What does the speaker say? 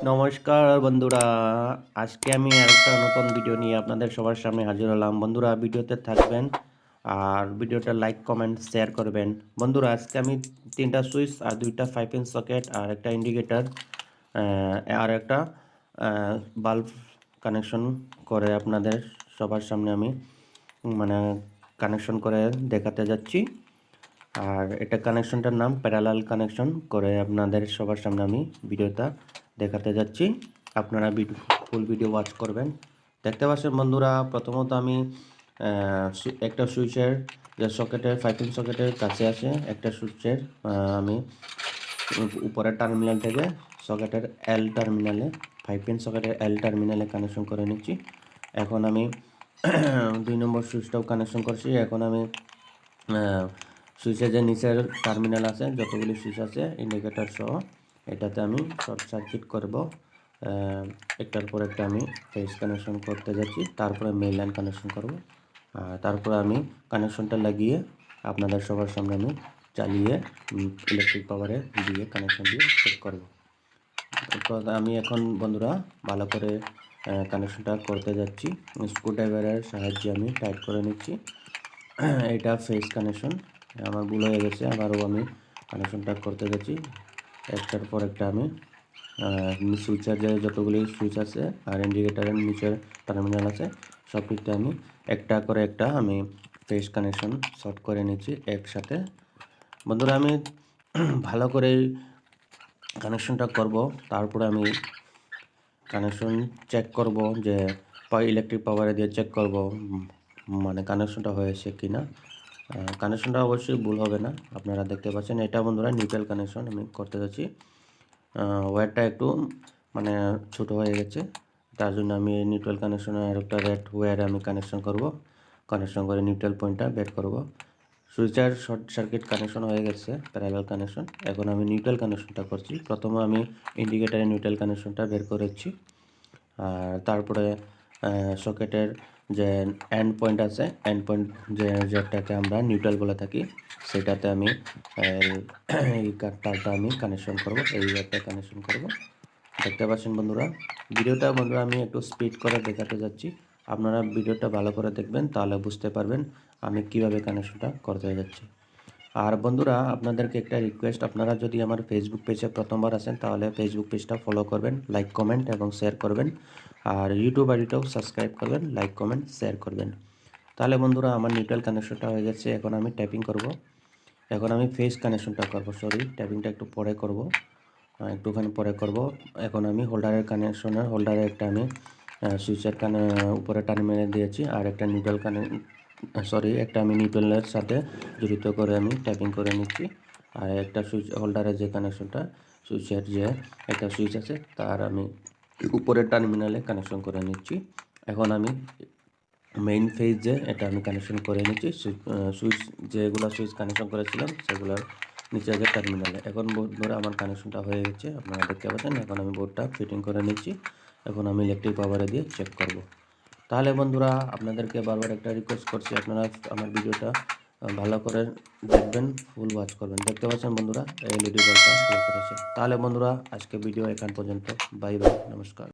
নমস্কার বন্ধুরা, আজকে আমি আরেকটা নতুন ভিডিও নিয়ে আপনাদের সবার সামনে হাজির হলাম। বন্ধুরা ভিডিওতে থাকবেন আর ভিডিওটা লাইক কমেন্ট শেয়ার করবেন। বন্ধুরা আজকে আমি 3টা সুইচ আর 2টা 5 পিন সকেট আর একটা ইন্ডিকেটর আর একটা বাল্ব কানেকশন করে আপনাদের সবার সামনে আমি মানে কানেকশন করে দেখাতে যাচ্ছি। আর এটা কানেকশনটার নাম প্যারালাল কানেকশন করে আপনাদের সবার সামনে আমি ভিডিওটা দেখাতে যাচ্ছি। আপনারা ফুল ভিডিও ওয়াচ করবেন। দেখতে পাচ্ছেন বন্ধুরা, প্রথমত আমি একটা সুইচের যে সকেটের 5 পিন সকেটের কাছে আছে একটা সুইচের আমি উপরের টার্মিনাল থেকে সকেটের এল টার্মিনালে 5 পিন সকেটের এল টার্মিনালে কানেকশন করে নিচ্ছি। এখন আমি 2 নম্বর সুইচটাও কানেকশন করছি। এখন আমি সুইচের যে নিচের টার্মিনাল আছে, যতগুলি সুইচ আছে ইন্ডিকেটর সহ, এটাতে আমি শর্ট সার্কিট করব। একটার পর একটা আমি ফেজ কানেকশন করতে যাচ্ছি, তারপরে মেইন লাইন কানেকশন করব। তারপরে আমি কানেকশনটা লাগিয়ে আপনাদের সবার সামনে আমি চালিয়ে ইলেকট্রিক পাওয়ারে দিয়ে কানেকশন দিয়ে চেক করব। তো আমি এখন বন্ধুরা ভালো করে কানেকশনটা করতে যাচ্ছি। স্ক্রুড্রাইভারের সাহায্যে আমি টাইট করে নিচ্ছি। এটা ফেজ কানেকশন, আমার ভুল হয়ে গেছে, আবারও আমি কানেকশনটা করতে যাচ্ছি। একটার পর একটা আমি সুইচের যে যতগুলি সুইচ আছে আর ইন্ডিকেটারের নিচের টার্মিনাল আছে সবটিতে আমি একটা করে একটা আমি ফেজ কানেকশন শর্ট করে নিচ্ছি একসাথে। বন্ধুরা আমি ভালো করে কানেকশনটা করব, তারপরে আমি কানেকশন চেক করব যে ইলেকট্রিক পাওয়ারে দিয়ে চেক করব মানে কানেকশনটা হয়েছে কিনা। কানেকশনটা অবশ্যই ভুল হবে না। আপনারা দেখতে পাচ্ছেন এটা বন্ধুরা নিউট্রাল কানেকশন আমি করতে যাচ্ছি। ওয়্যারটা একটু মানে ছোট হয়ে গেছে, তার জন্য আমি নিউট্রাল কানেকশনে আর একটা রেড ওয়্যারে আমি কানেকশন করব। কানেকশন করে নিউট্রাল পয়েন্টটা বের করব। সুইচের শর্ট সার্কিট কানেকশন হয়ে গেছে, প্যারালাল কানেকশন। এখন আমি নিউট্রাল কানেকশনটা করছি। প্রথমে আমি ইন্ডিকেটারে নিউট্রাল কানেকশনটা বের করেছি, আর তারপরে সকেটের যে এন্ড পয়েন্ট আছে, এন্ড পয়েন্ট যেটাকে আমরা নিউট্রাল বলে থাকি, সেটাতে আমি এই তারটা আমি কানেকশন করব, এই ওয়্যারটা কানেকশন করব। দেখতে পাচ্ছেন বন্ধুরা, বন্ধুরা আমি একটু স্পিড করে দেখাতে যাচ্ছি। আপনারা ভিডিওটা ভালো করে দেখবেন, তাহলে বুঝতে পারবেন আমি কিভাবে কানেকশনটা করতে যাচ্ছি। আর বন্ধুরা আপনাদেরকে একটা রিকোয়েস্ট, আপনারা যদি আমার ফেসবুক পেজে প্রথমবার আসেন তাহলে ফেসবুক পেজটা ফলো করবেন, লাইক কমেন্ট এবং শেয়ার করবেন। আর ইউটিউব আইডিটাও সাবস্ক্রাইব করবেন, লাইক কমেন্ট শেয়ার করবেন। তাহলে বন্ধুরা আমার নিউট্রাল কানেকশনটা হয়ে গেছে। এখন আমি ট্যাপিং করব। এখন আমি ফেজ কানেকশনটা করব, ট্যাপিংটা একটু পরে করব, একটুখানি পরে করব। এখন আমি হোল্ডারে একটা আমি সুইচের উপরে টার্মিনালে দিয়েছি, আর একটা একটা আমি নিউট্রালের সাথে জড়িত করে আমি ট্যাপিং করে নিচ্ছি। আর একটা সুইচ হোল্ডারের যে কানেকশনটা, সুইচের যে একটা সুইচ আছে তার আমি উপরের টার্মিনালে কানেকশন করে নিচ্ছি। এখন আমি মেইন ফেজে এটা আমি কানেকশন করে নিচ্ছি, সুইচ যেগুলো সুইচ কানেকশন করেছিলাম সেগুলোর নিচে যে টার্মিনালে। এখন ধরে আমার কানেকশনটা হয়ে গেছে, আপনারা দেখতে পাচ্ছেন। এখন আমি বোর্ডটা ফিটিং করে নিচ্ছি। এখন আমি ইলেকট্রিক পাওয়ারে দিয়ে চেক করব। তাহলে বন্ধুরা আপনাদেরকে বারবার একটা রিকোয়েস্ট করছি, আপনারা আমার ভিডিওটা ভালো করে দেখবেন, ফুল ওয়াচ করবেন। দেখতে পাচ্ছেন বন্ধুরা এলইডি বাল্বটা ক্লিক করেছে। তাহলে বন্ধুরা আজকে ভিডিও এখান পর্যন্ত। বাই বাই, নমস্কার।